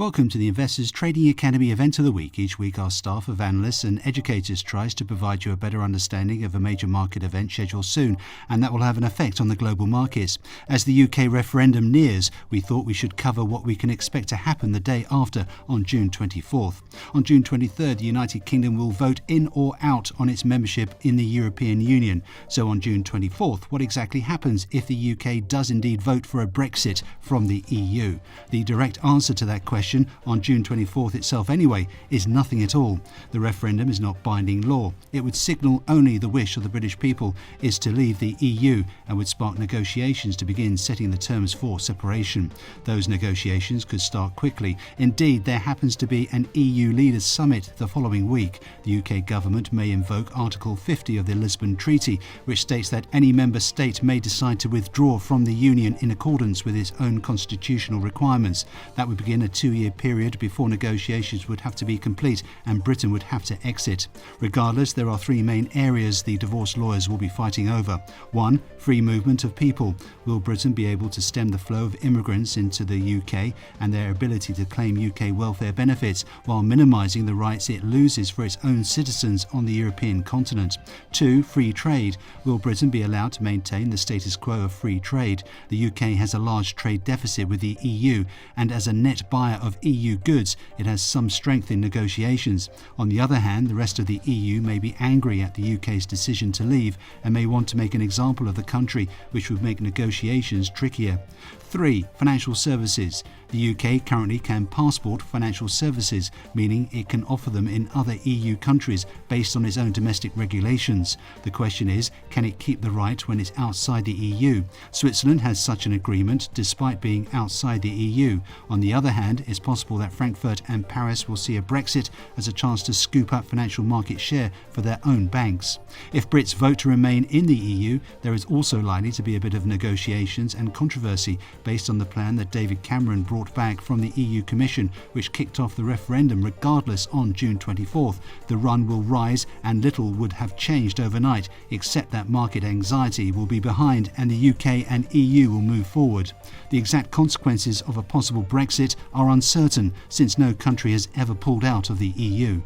Welcome to the Investors Trading Academy event of the week. Each week our staff of analysts and educators tries to provide you a better understanding of a major market event scheduled soon, and that will have an effect on the global markets. As the UK referendum nears, we thought we should cover what we can expect to happen the day after, on June 24th. On June 23rd, the United Kingdom will vote in or out on its membership in the European Union. So on June 24th, what exactly happens if the UK does indeed vote for a Brexit from the EU? The direct answer to that question on June 24th itself anyway is nothing at all. The referendum is not binding law. It would signal only the wish of the British people is to leave the EU and would spark negotiations to begin setting the terms for separation. Those negotiations could start quickly. Indeed, there happens to be an EU leaders summit the following week. The UK government may invoke Article 50 of the Lisbon Treaty, which states that any member state may decide to withdraw from the Union in accordance with its own constitutional requirements. That would begin a two-year period before negotiations would have to be complete and Britain would have to exit. Regardless, there are three main areas the divorce lawyers will be fighting over. 1. Free movement of people. Will Britain be able to stem the flow of immigrants into the UK and their ability to claim UK welfare benefits while minimising the rights it loses for its own citizens on the European continent? 2. Free trade. Will Britain be allowed to maintain the status quo of free trade? The UK has a large trade deficit with the EU, and as a net buyer of EU goods, it has some strength in negotiations. On the other hand, the rest of the EU may be angry at the UK's decision to leave and may want to make an example of the country, which would make negotiations trickier. 3. Financial services. The UK currently can passport financial services, meaning it can offer them in other EU countries based on its own domestic regulations. The question is, can it keep the right when it's outside the EU? Switzerland has such an agreement despite being outside the EU. On the other hand, it's possible that Frankfurt and Paris will see a Brexit as a chance to scoop up financial market share for their own banks. If Brits vote to remain in the EU, there is also likely to be a bit of negotiations and controversy based on the plan that David Cameron brought back from the EU Commission, which kicked off the referendum. Regardless, on June 24th, the run will rise and little would have changed overnight, except that market anxiety will be behind and the UK and EU will move forward. The exact consequences of a possible Brexit are uncertain, since no country has ever pulled out of the EU.